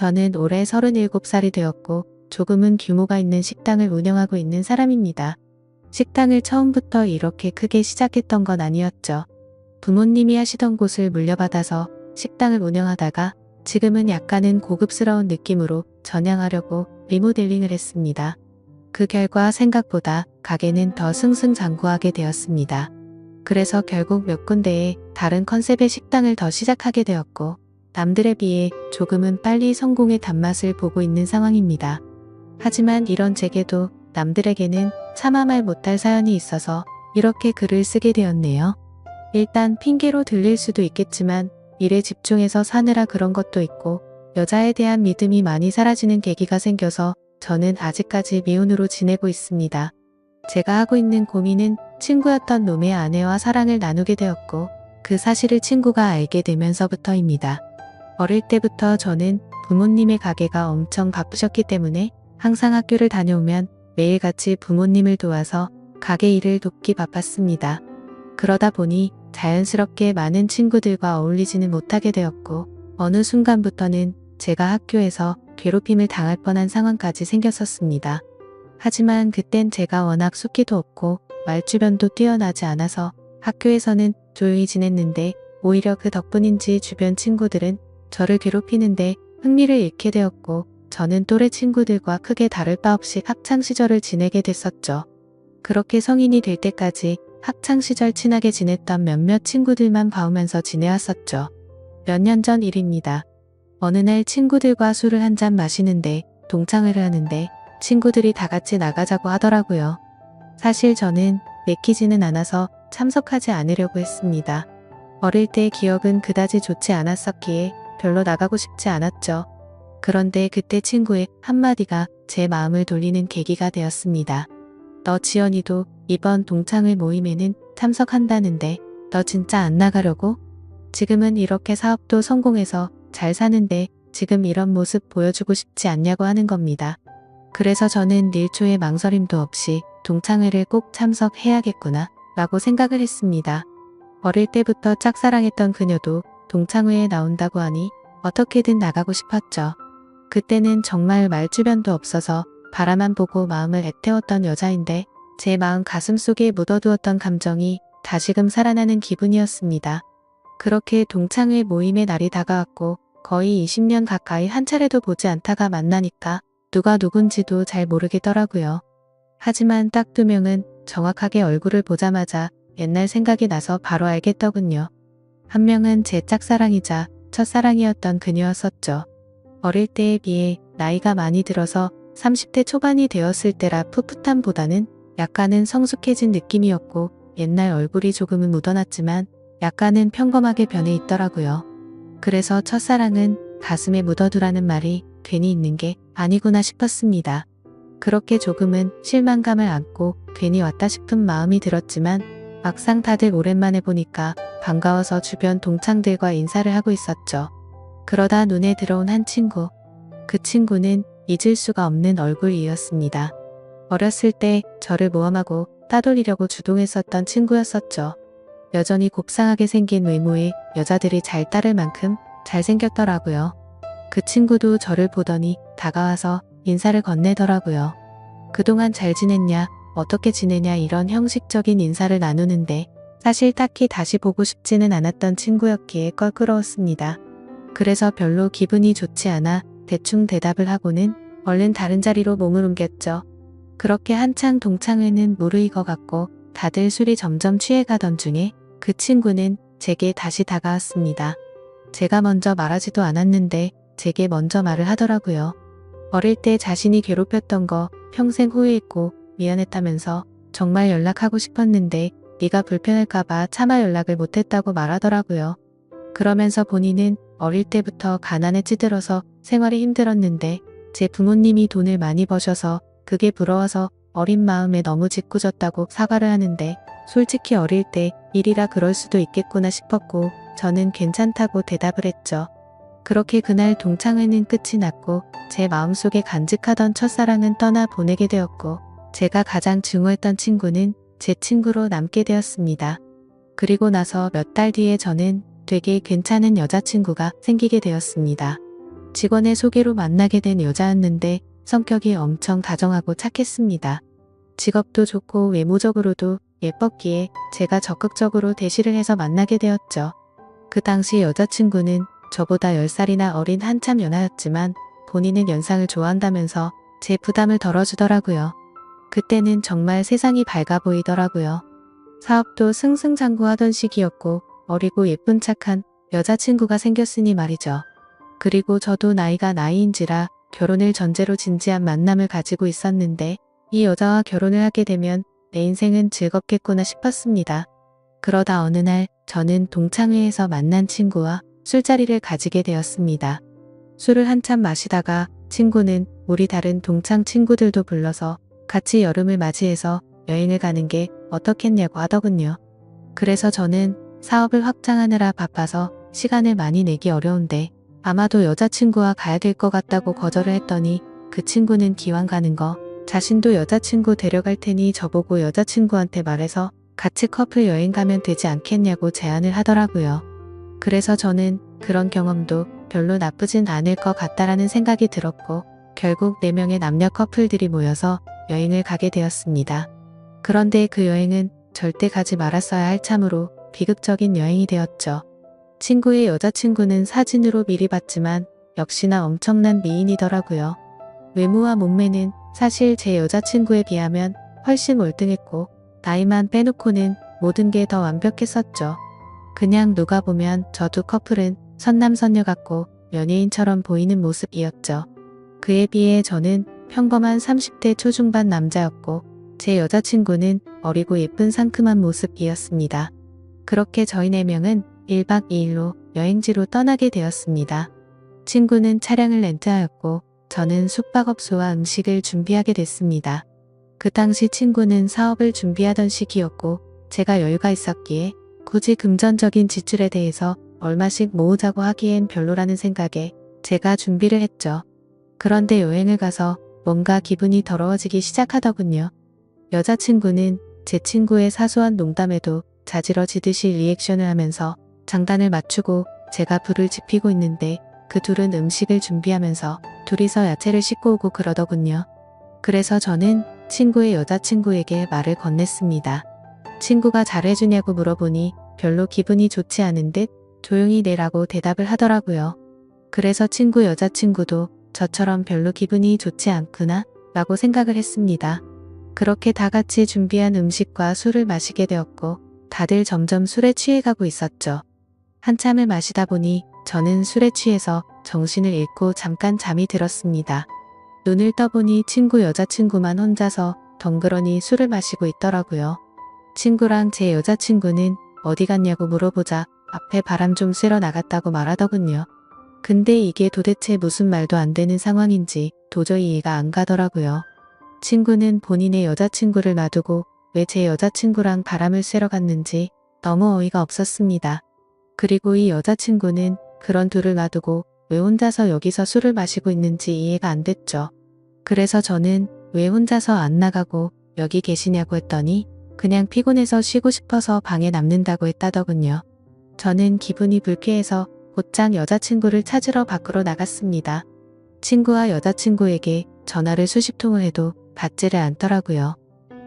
저는 올해 37살이 되었고 조금은 규모가 있는 식당을 운영하고 있는 사람입니다. 식당을 처음부터 이렇게 크게 시작했던 건 아니었죠. 부모님이 하시던 곳을 물려받아서 식당을 운영하다가 지금은 약간은 고급스러운 느낌으로 전향하려고 리모델링을 했습니다. 그 결과 생각보다 가게는 더 승승장구하게 되었습니다. 그래서 결국 몇 군데에 다른 컨셉의 식당을 더 시작하게 되었고 남들에 비해 조금은 빨리 성공의 단맛을 보고 있는 상황입니다. 하지만 이런 제게도 남들에게는 차마 말 못할 사연이 있어서 이렇게 글을 쓰게 되었네요. 일단 핑계로 들릴 수도 있겠지만 일에 집중해서 사느라 그런 것도 있고 여자에 대한 믿음이 많이 사라지는 계기가 생겨서 저는 아직까지 미혼으로 지내고 있습니다. 제가 하고 있는 고민은 친구였던 놈의 아내와 사랑을 나누게 되었고 그 사실을 친구가 알게 되면서부터입니다. 어릴 때부터 저는 부모님의 가게가 엄청 바쁘셨기 때문에 항상 학교를 다녀오면 매일같이 부모님을 도와서 가게 일을 돕기 바빴습니다. 그러다 보니 자연스럽게 많은 친구들과 어울리지는 못하게 되었고 어느 순간부터는 제가 학교에서 괴롭힘을 당할 뻔한 상황까지 생겼었습니다. 하지만 그땐 제가 워낙 숫기도 없고 말주변도 뛰어나지 않아서 학교에서는 조용히 지냈는데 오히려 그 덕분인지 주변 친구들은 저를 괴롭히는데 흥미를 잃게 되었고 저는 또래 친구들과 크게 다를 바 없이 학창시절을 지내게 됐었죠. 그렇게 성인이 될 때까지 학창시절 친하게 지냈던 몇몇 친구들만 봐오면서 지내왔었죠. 몇 년 전 일입니다. 어느 날 친구들과 술을 한잔 마시는데 동창회를 하는데 친구들이 다 같이 나가자고 하더라고요. 사실 저는 내키지는 않아서 참석하지 않으려고 했습니다. 어릴 때의 기억은 그다지 좋지 않았었기에 별로 나가고 싶지 않았죠. 그런데 그때 친구의 한마디가 제 마음을 돌리는 계기가 되었습니다. 너 지연이도 이번 동창회 모임에는 참석한다는데 너 진짜 안 나가려고? 지금은 이렇게 사업도 성공해서 잘 사는데 지금 이런 모습 보여주고 싶지 않냐고 하는 겁니다. 그래서 저는 일초의 망설임도 없이 동창회를 꼭 참석해야겠구나 라고 생각을 했습니다. 어릴 때부터 짝사랑했던 그녀도 동창회에 나온다고 하니 어떻게든 나가고 싶었죠. 그때는 정말 말주변도 없어서 바라만 보고 마음을 애태웠던 여자인데 제 마음 가슴속에 묻어두었던 감정이 다시금 살아나는 기분이었습니다. 그렇게 동창회 모임의 날이 다가왔고 거의 20년 가까이 한 차례도 보지 않다가 만나니까 누가 누군지도 잘 모르겠더라고요. 하지만 딱 2명은 정확하게 얼굴을 보자마자 옛날 생각이 나서 바로 알겠더군요. 한 명은 제 짝사랑이자 첫사랑이었던 그녀였었죠. 어릴 때에 비해 나이가 많이 들어서 30대 초반이 되었을 때라 풋풋함보다는 약간은 성숙해진 느낌이었고 옛날 얼굴이 조금은 묻어났지만 약간은 평범하게 변해 있더라고요. 그래서 첫사랑은 가슴에 묻어두라는 말이 괜히 있는 게 아니구나 싶었습니다. 그렇게 조금은 실망감을 안고 괜히 왔다 싶은 마음이 들었지만 막상 다들 오랜만에 보니까 반가워서 주변 동창들과 인사를 하고 있었죠. 그러다 눈에 들어온 한 친구. 그 친구는 잊을 수가 없는 얼굴이었습니다. 어렸을 때 저를 모함하고 따돌리려고 주동했었던 친구였었죠. 여전히 곱상하게 생긴 외모에 여자들이 잘 따를 만큼 잘생겼더라고요. 그 친구도 저를 보더니 다가와서 인사를 건네더라고요. 그동안 잘 지냈냐, 어떻게 지내냐 이런 형식적인 인사를 나누는데 사실 딱히 다시 보고 싶지는 않았던 친구였기에 껄끄러웠습니다. 그래서 별로 기분이 좋지 않아 대충 대답을 하고는 얼른 다른 자리로 몸을 옮겼죠. 그렇게 한창 동창회는 무르익어갔고 다들 술이 점점 취해가던 중에 그 친구는 제게 다시 다가왔습니다. 제가 먼저 말하지도 않았는데 제게 먼저 말을 하더라고요. 어릴 때 자신이 괴롭혔던 거 평생 후회했고 미안했다면서 정말 연락하고 싶었는데 네가 불편할까봐 차마 연락을 못했다고 말하더라고요. 그러면서 본인은 어릴 때부터 가난에 찌들어서 생활이 힘들었는데 제 부모님이 돈을 많이 버셔서 그게 부러워서 어린 마음에 너무 짓궂었다고 사과를 하는데 솔직히 어릴 때 일이라 그럴 수도 있겠구나 싶었고 저는 괜찮다고 대답을 했죠. 그렇게 그날 동창회는 끝이 났고 제 마음속에 간직하던 첫사랑은 떠나 보내게 되었고 제가 가장 증오했던 친구는 제 친구로 남게 되었습니다. 그리고 나서 몇 달 뒤에 저는 되게 괜찮은 여자친구가 생기게 되었습니다. 직원의 소개로 만나게 된 여자였는데 성격이 엄청 다정하고 착했습니다. 직업도 좋고 외모적으로도 예뻤기에 제가 적극적으로 대시를 해서 만나게 되었죠. 그 당시 여자친구는 저보다 10살이나 어린 한참 연하였지만 본인은 연상을 좋아한다면서 제 부담을 덜어주더라고요. 그때는 정말 세상이 밝아 보이더라고요. 사업도 승승장구하던 시기였고 어리고 예쁜 착한 여자친구가 생겼으니 말이죠. 그리고 저도 나이가 나이인지라 결혼을 전제로 진지한 만남을 가지고 있었는데 이 여자와 결혼을 하게 되면 내 인생은 즐겁겠구나 싶었습니다. 그러다 어느 날 저는 동창회에서 만난 친구와 술자리를 가지게 되었습니다. 술을 한참 마시다가 친구는 우리 다른 동창 친구들도 불러서 같이 여름을 맞이해서 여행을 가는 게 어떻겠냐고 하더군요. 그래서 저는 사업을 확장하느라 바빠서 시간을 많이 내기 어려운데 아마도 여자친구와 가야 될 것 같다고 거절을 했더니 그 친구는 기왕 가는 거 자신도 여자친구 데려갈 테니 저보고 여자친구한테 말해서 같이 커플 여행 가면 되지 않겠냐고 제안을 하더라고요. 그래서 저는 그런 경험도 별로 나쁘진 않을 것 같다라는 생각이 들었고 결국 4명의 남녀 커플들이 모여서 여행을 가게 되었습니다. 그런데 그 여행은 절대 가지 말았어야 할 참으로 비극적인 여행이 되었죠. 친구의 여자친구는 사진으로 미리 봤지만 역시나 엄청난 미인이더라고요. 외모와 몸매는 사실 제 여자친구에 비하면 훨씬 월등했고 나이만 빼놓고는 모든 게 더 완벽했었죠. 그냥 누가 보면 저 두 커플은 선남선녀 같고 연예인처럼 보이는 모습이었죠. 그에 비해 저는 평범한 30대 초중반 남자였고 제 여자친구는 어리고 예쁜 상큼한 모습이었습니다. 그렇게 저희 4명은 1박 2일로 여행지로 떠나게 되었습니다. 친구는 차량을 렌트하였고 저는 숙박업소와 음식을 준비하게 됐습니다. 그 당시 친구는 사업을 준비하던 시기였고 제가 여유가 있었기에 굳이 금전적인 지출에 대해서 얼마씩 모으자고 하기엔 별로라는 생각에 제가 준비를 했죠. 그런데 여행을 가서 뭔가 기분이 더러워지기 시작하더군요. 여자친구는 제 친구의 사소한 농담에도 자지러지듯이 리액션을 하면서 장단을 맞추고 제가 불을 지피고 있는데 그 둘은 음식을 준비하면서 둘이서 야채를 씻고 오고 그러더군요. 그래서 저는 친구의 여자친구에게 말을 건넸습니다. 친구가 잘해주냐고 물어보니 별로 기분이 좋지 않은 듯 조용히 내라고 대답을 하더라고요. 그래서 친구 여자친구도 저처럼 별로 기분이 좋지 않구나 라고 생각을 했습니다. 그렇게 다 같이 준비한 음식과 술을 마시게 되었고 다들 점점 술에 취해가고 있었죠. 한참을 마시다 보니 저는 술에 취해서 정신을 잃고 잠깐 잠이 들었습니다. 눈을 떠보니 친구 여자친구만 혼자서 덩그러니 술을 마시고 있더라고요. 친구랑 제 여자친구는 어디 갔냐고 물어보자 앞에 바람 좀 쐬러 나갔다고 말하더군요. 근데 이게 도대체 무슨 말도 안 되는 상황인지 도저히 이해가 안 가더라고요. 친구는 본인의 여자친구를 놔두고 왜 제 여자친구랑 바람을 쐬러 갔는지 너무 어이가 없었습니다. 그리고 이 여자친구는 그런 둘을 놔두고 왜 혼자서 여기서 술을 마시고 있는지 이해가 안 됐죠. 그래서 저는 왜 혼자서 안 나가고 여기 계시냐고 했더니 그냥 피곤해서 쉬고 싶어서 방에 남는다고 했다더군요. 저는 기분이 불쾌해서 곧장 여자친구를 찾으러 밖으로 나갔습니다. 친구와 여자친구에게 전화를 수십 통을 해도 받지를 않더라고요.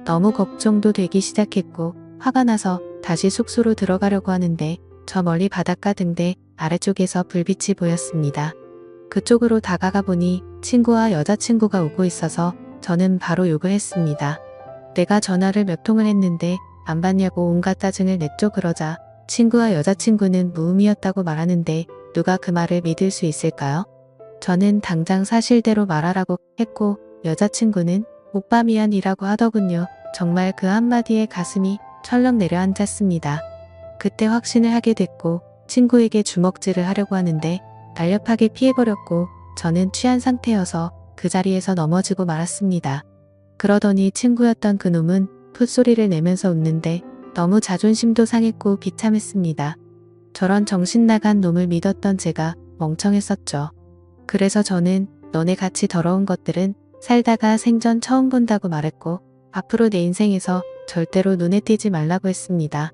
너무 걱정도 되기 시작했고 화가 나서 다시 숙소로 들어가려고 하는데 저 멀리 바닷가 등대 아래쪽에서 불빛이 보였습니다. 그쪽으로 다가가 보니 친구와 여자친구가 오고 있어서 저는 바로 욕을 했습니다. 내가 전화를 몇 통을 했는데 안 받냐고 온갖 짜증을 냈죠. 그러자 친구와 여자친구는 무음이었다고 말하는데 누가 그 말을 믿을 수 있을까요? 저는 당장 사실대로 말하라고 했고 여자친구는 오빠 미안이라고 하더군요. 정말 그 한마디에 가슴이 철렁 내려앉았습니다. 그때 확신을 하게 됐고 친구에게 주먹질을 하려고 하는데 날렵하게 피해버렸고 저는 취한 상태여서 그 자리에서 넘어지고 말았습니다. 그러더니 친구였던 그놈은 풋소리를 내면서 웃는데 너무 자존심도 상했고 비참했습니다. 저런 정신나간 놈을 믿었던 제가 멍청했었죠. 그래서 저는 너네 같이 더러운 것들은 살다가 생전 처음 본다고 말했고 앞으로 내 인생에서 절대로 눈에 띄지 말라고 했습니다.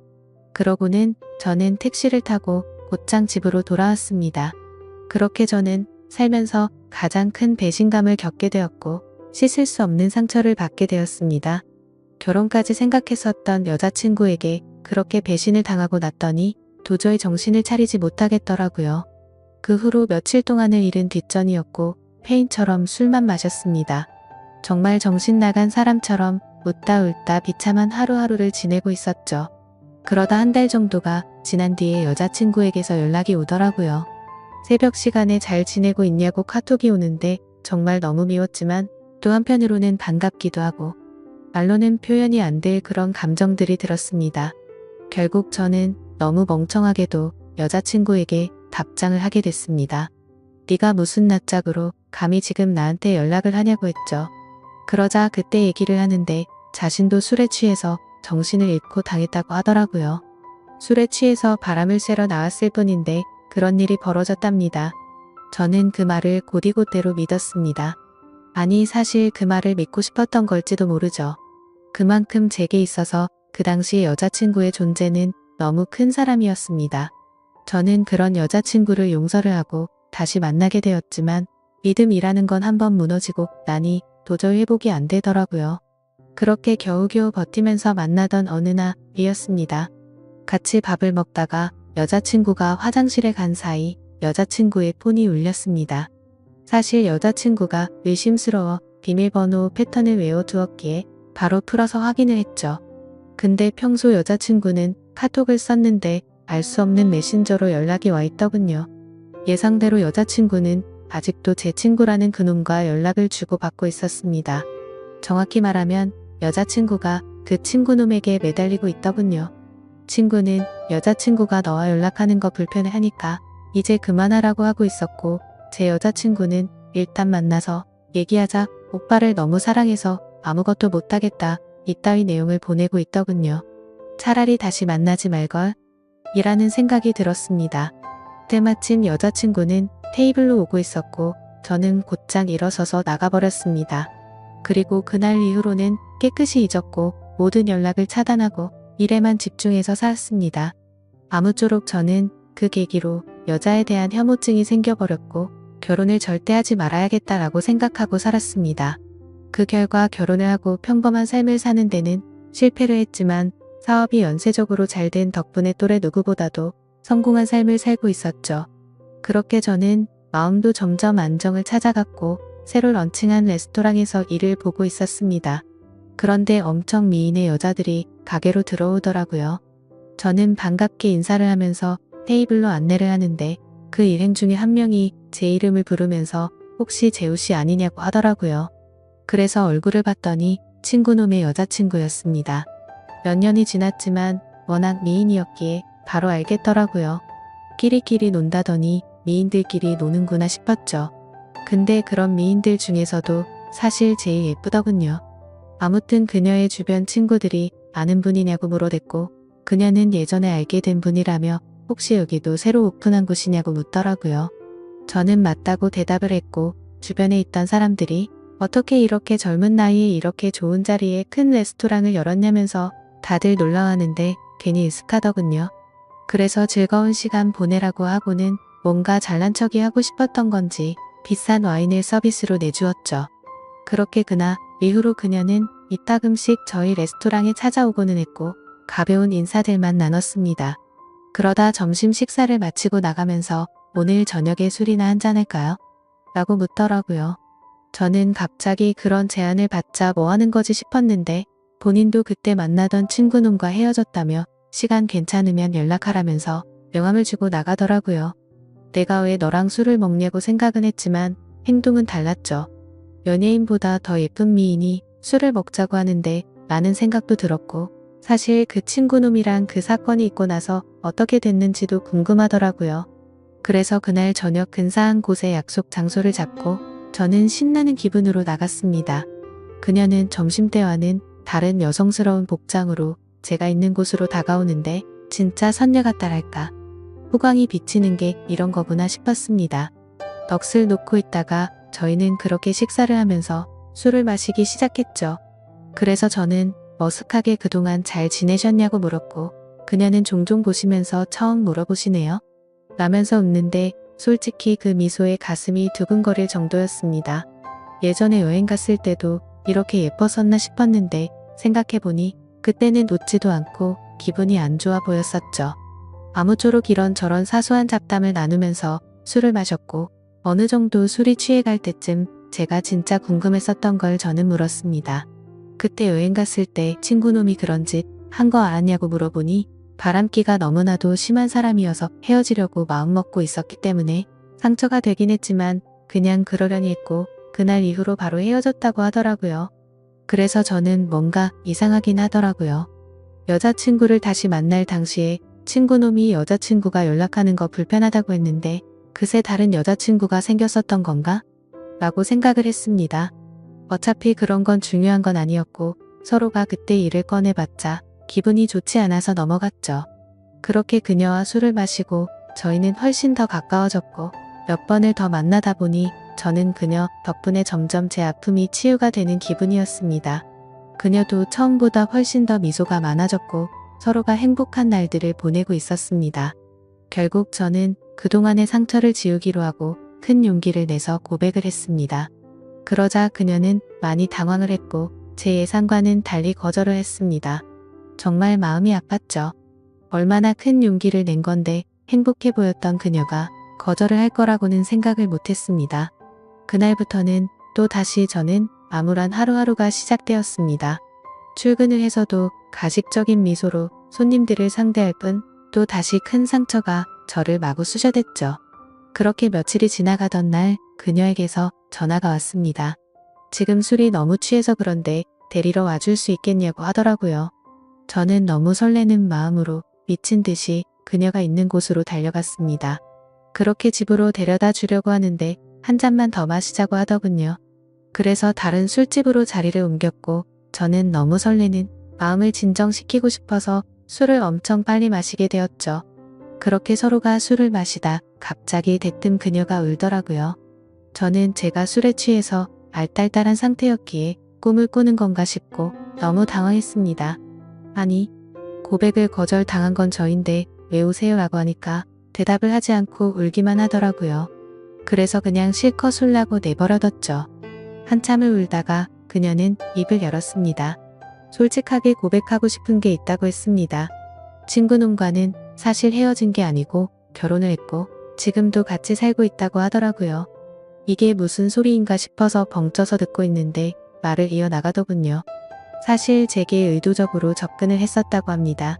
그러고는 저는 택시를 타고 곧장 집으로 돌아왔습니다. 그렇게 저는 살면서 가장 큰 배신감을 겪게 되었고 씻을 수 없는 상처를 받게 되었습니다. 결혼까지 생각했었던 여자친구에게 그렇게 배신을 당하고 났더니 도저히 정신을 차리지 못하겠더라고요. 그 후로 며칠 동안을 잃은 뒷전이었고 페인처럼 술만 마셨습니다. 정말 정신 나간 사람처럼 웃다 울다 비참한 하루하루를 지내고 있었죠. 그러다 한 달 정도가 지난 뒤에 여자친구에게서 연락이 오더라고요. 새벽 시간에 잘 지내고 있냐고 카톡이 오는데 정말 너무 미웠지만 또 한편으로는 반갑기도 하고 말로는 표현이 안 될 그런 감정들이 들었습니다. 결국 저는 너무 멍청하게도 여자친구에게 답장을 하게 됐습니다. 네가 무슨 낯짝으로 감히 지금 나한테 연락을 하냐고 했죠. 그러자 그때 얘기를 하는데 자신도 술에 취해서 정신을 잃고 당했다고 하더라고요. 술에 취해서 바람을 쐬러 나왔을 뿐인데 그런 일이 벌어졌답니다. 저는 그 말을 곧이곧대로 믿었습니다. 아니 사실 그 말을 믿고 싶었던 걸지도 모르죠. 그만큼 제게 있어서 그 당시 여자친구의 존재는 너무 큰 사람이었습니다. 저는 그런 여자친구를 용서를 하고 다시 만나게 되었지만 믿음이라는 건 한번 무너지고 나니 도저히 회복이 안 되더라고요. 그렇게 겨우겨우 버티면서 만나던 어느 날이었습니다. 같이 밥을 먹다가 여자친구가 화장실에 간 사이 여자친구의 폰이 울렸습니다. 사실 여자친구가 의심스러워 비밀번호 패턴을 외워두었기에 바로 풀어서 확인을 했죠. 근데 평소 여자친구는 카톡을 썼는데 알 수 없는 메신저로 연락이 와 있더군요. 예상대로 여자친구는 아직도 제 친구라는 그놈과 연락을 주고받고 있었습니다. 정확히 말하면 여자친구가 그 친구놈에게 매달리고 있더군요. 친구는 여자친구가 너와 연락하는 거 불편해하니까 이제 그만하라고 하고 있었고 제 여자친구는 일단 만나서 얘기하자 오빠를 너무 사랑해서 아무것도 못하겠다 이따위 내용을 보내고 있더군요. 차라리 다시 만나지 말걸 이라는 생각이 들었습니다. 때마침 여자친구는 테이블로 오고 있었고 저는 곧장 일어서서 나가버렸습니다. 그리고 그날 이후로는 깨끗이 잊었고 모든 연락을 차단하고 일에만 집중해서 살았습니다. 아무쪼록 저는 그 계기로 여자에 대한 혐오증이 생겨버렸고 결혼을 절대 하지 말아야겠다라고 생각하고 살았습니다. 그 결과 결혼을 하고 평범한 삶을 사는 데는 실패를 했지만 사업이 연쇄적으로 잘 된 덕분에 또래 누구보다도 성공한 삶을 살고 있었죠. 그렇게 저는 마음도 점점 안정을 찾아갔고 새로 런칭한 레스토랑에서 일을 보고 있었습니다. 그런데 엄청 미인의 여자들이 가게로 들어오더라고요. 저는 반갑게 인사를 하면서 테이블로 안내를 하는데 그 일행 중에 한 명이 제 이름을 부르면서 혹시 재우씨 아니냐고 하더라고요. 그래서 얼굴을 봤더니 친구놈의 여자친구였습니다. 몇 년이 지났지만 워낙 미인이었기에 바로 알겠더라고요. 끼리끼리 논다더니 미인들끼리 노는구나 싶었죠. 근데 그런 미인들 중에서도 사실 제일 예쁘더군요. 아무튼 그녀의 주변 친구들이 아는 분이냐고 물어댔고 그녀는 예전에 알게 된 분이라며 혹시 여기도 새로 오픈한 곳이냐고 묻더라고요. 저는 맞다고 대답을 했고 주변에 있던 사람들이 어떻게 이렇게 젊은 나이에 이렇게 좋은 자리에 큰 레스토랑을 열었냐면서 다들 놀라워하는데 괜히 으슥하더군요. 그래서 즐거운 시간 보내라고 하고는 뭔가 잘난 척이 하고 싶었던 건지 비싼 와인을 서비스로 내주었죠. 그렇게 그날 이후로 그녀는 이따금씩 저희 레스토랑에 찾아오고는 했고 가벼운 인사들만 나눴습니다. 그러다 점심 식사를 마치고 나가면서 오늘 저녁에 술이나 한잔할까요? 라고 묻더라고요. 저는 갑자기 그런 제안을 받자 뭐 하는 거지 싶었는데 본인도 그때 만나던 친구놈과 헤어졌다며 시간 괜찮으면 연락하라면서 명함을 주고 나가더라고요. 내가 왜 너랑 술을 먹냐고 생각은 했지만 행동은 달랐죠. 연예인보다 더 예쁜 미인이 술을 먹자고 하는데 라는 생각도 들었고 사실 그 친구놈이랑 그 사건이 있고 나서 어떻게 됐는지도 궁금하더라고요. 그래서 그날 저녁 근사한 곳에 약속 장소를 잡고 저는 신나는 기분으로 나갔습니다. 그녀는 점심때와는 다른 여성스러운 복장으로 제가 있는 곳으로 다가오는데 진짜 선녀 같다랄까. 후광이 비치는 게 이런 거구나 싶었습니다. 넋을 놓고 있다가 저희는 그렇게 식사를 하면서 술을 마시기 시작했죠. 그래서 저는 머쓱하게 그동안 잘 지내셨냐고 물었고 그녀는 종종 보시면서 처음 물어보시네요. 라면서 웃는데 솔직히 그 미소에 가슴이 두근거릴 정도였습니다. 예전에 여행 갔을 때도 이렇게 예뻤었나 싶었는데 생각해보니 그때는 웃지도 않고 기분이 안 좋아 보였었죠. 아무쪼록 이런저런 사소한 잡담을 나누면서 술을 마셨고 어느 정도 술이 취해갈 때쯤 제가 진짜 궁금했었던 걸 저는 물었습니다. 그때 여행 갔을 때 친구놈이 그런 짓 한 거 알았냐고 물어보니 바람기가 너무나도 심한 사람이어서 헤어지려고 마음먹고 있었기 때문에 상처가 되긴 했지만 그냥 그러려니 했고 그날 이후로 바로 헤어졌다고 하더라고요. 그래서 저는 뭔가 이상하긴 하더라고요. 여자친구를 다시 만날 당시에 친구놈이 여자친구가 연락하는 거 불편하다고 했는데 그새 다른 여자친구가 생겼었던 건가? 라고 생각을 했습니다. 어차피 그런 건 중요한 건 아니었고 서로가 그때 일을 꺼내봤자 기분이 좋지 않아서 넘어갔죠. 그렇게 그녀와 술을 마시고 저희는 훨씬 더 가까워졌고 몇 번을 더 만나다 보니 저는 그녀 덕분에 점점 제 아픔이 치유가 되는 기분이었습니다. 그녀도 처음보다 훨씬 더 미소가 많아졌고 서로가 행복한 날들을 보내고 있었습니다. 결국 저는 그동안의 상처를 지우기로 하고 큰 용기를 내서 고백을 했습니다. 그러자 그녀는 많이 당황을 했고 제 예상과는 달리 거절을 했습니다. 정말 마음이 아팠죠. 얼마나 큰 용기를 낸 건데 행복해 보였던 그녀가 거절을 할 거라고는 생각을 못했습니다. 그날부터는 또 다시 저는 암울한 하루하루가 시작되었습니다. 출근을 해서도 가식적인 미소로 손님들을 상대할 뿐 또 다시 큰 상처가 저를 마구 쑤셔댔죠. 그렇게 며칠이 지나가던 날 그녀에게서 전화가 왔습니다. 지금 술이 너무 취해서 그런데 데리러 와줄 수 있겠냐고 하더라고요. 저는 너무 설레는 마음으로 미친 듯이 그녀가 있는 곳으로 달려갔습니다. 그렇게 집으로 데려다 주려고 하는데 한 잔만 더 마시자고 하더군요. 그래서 다른 술집으로 자리를 옮겼고 저는 너무 설레는 마음을 진정시키고 싶어서 술을 엄청 빨리 마시게 되었죠. 그렇게 서로가 술을 마시다 갑자기 대뜸 그녀가 울더라고요. 저는 제가 술에 취해서 알딸딸한 상태였기에 꿈을 꾸는 건가 싶고 너무 당황했습니다. 아니, 고백을 거절당한 건 저인데 왜 우세요? 라고 하니까 대답을 하지 않고 울기만 하더라고요. 그래서 그냥 실컷 술라고 내버려뒀죠. 한참을 울다가 그녀는 입을 열었습니다. 솔직하게 고백하고 싶은 게 있다고 했습니다. 친구놈과는 사실 헤어진 게 아니고 결혼을 했고 지금도 같이 살고 있다고 하더라고요. 이게 무슨 소리인가 싶어서 벙쪄서 듣고 있는데 말을 이어나가더군요. 사실 제게 의도적으로 접근을 했었다고 합니다.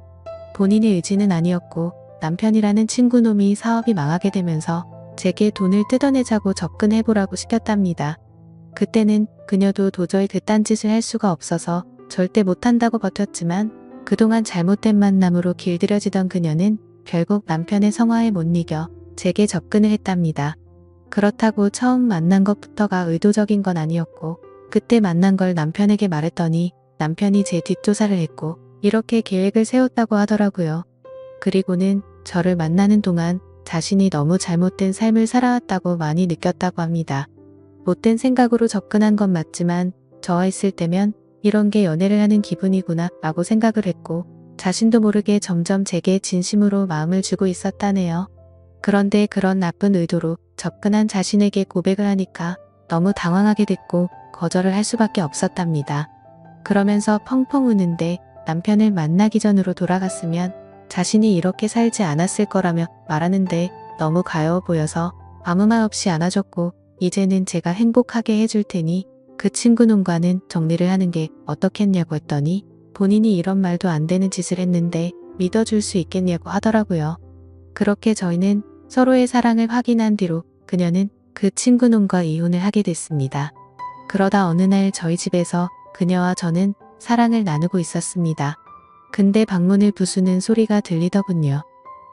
본인의 의지는 아니었고 남편이라는 친구놈이 사업이 망하게 되면서 제게 돈을 뜯어내자고 접근해보라고 시켰답니다. 그때는 그녀도 도저히 그딴 짓을 할 수가 없어서 절대 못한다고 버텼지만 그동안 잘못된 만남으로 길들여지던 그녀는 결국 남편의 성화에 못 이겨 제게 접근을 했답니다. 그렇다고 처음 만난 것부터가 의도적인 건 아니었고 그때 만난 걸 남편에게 말했더니 남편이 제 뒷조사를 했고 이렇게 계획을 세웠다고 하더라고요. 그리고는 저를 만나는 동안 자신이 너무 잘못된 삶을 살아왔다고 많이 느꼈다고 합니다. 못된 생각으로 접근한 건 맞지만 저와 있을 때면 이런 게 연애를 하는 기분이구나 라고 생각을 했고 자신도 모르게 점점 제게 진심으로 마음을 주고 있었다네요. 그런데 그런 나쁜 의도로 접근한 자신에게 고백을 하니까 너무 당황하게 됐고 거절을 할 수밖에 없었답니다. 그러면서 펑펑 우는데 남편을 만나기 전으로 돌아갔으면 자신이 이렇게 살지 않았을 거라며 말하는데 너무 가여워 보여서 아무 말 없이 안아줬고 이제는 제가 행복하게 해줄 테니 그 친구놈과는 정리를 하는 게 어떻겠냐고 했더니 본인이 이런 말도 안 되는 짓을 했는데 믿어줄 수 있겠냐고 하더라고요. 그렇게 저희는 서로의 사랑을 확인한 뒤로 그녀는 그 친구놈과 이혼을 하게 됐습니다. 그러다 어느 날 저희 집에서 그녀와 저는 사랑을 나누고 있었습니다. 근데 방문을 부수는 소리가 들리더군요.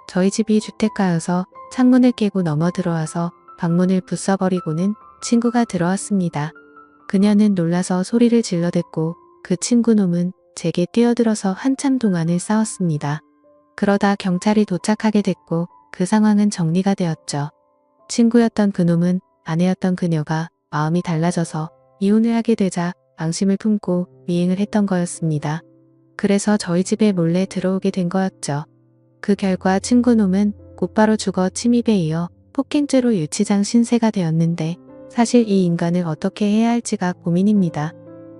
저희 집이 주택가여서 창문을 깨고 넘어 들어와서 방문을 부숴버리고는 친구가 들어왔습니다. 그녀는 놀라서 소리를 질러댔고 그 친구놈은 제게 뛰어들어서 한참 동안을 싸웠습니다. 그러다 경찰이 도착하게 됐고 그 상황은 정리가 되었죠. 친구였던 그놈은 아내였던 그녀가 마음이 달라져서 이혼을 하게 되자 앙심을 품고 미행을 했던 거였습니다. 그래서 저희 집에 몰래 들어오게 된 거였죠. 그 결과 친구놈은 곧바로 죽어 침입에 이어 폭행죄로 유치장 신세가 되었는데 사실 이 인간을 어떻게 해야 할지가 고민입니다.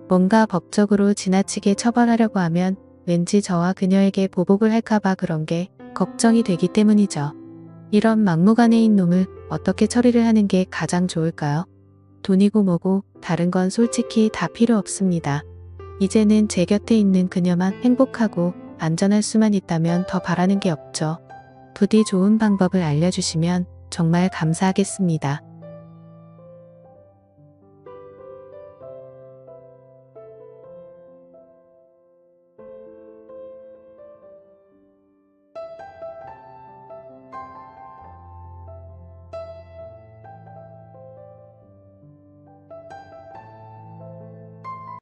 뭔가 법적으로 지나치게 처벌하려고 하면 왠지 저와 그녀에게 보복을 할까봐 그런 게 걱정이 되기 때문이죠. 이런 막무가내인 놈을 어떻게 처리를 하는 게 가장 좋을까요? 돈이고 뭐고 다른 건 솔직히 다 필요 없습니다. 이제는 제 곁에 있는 그녀만 행복하고 안전할 수만 있다면 더 바라는 게 없죠. 부디 좋은 방법을 알려주시면 정말 감사하겠습니다.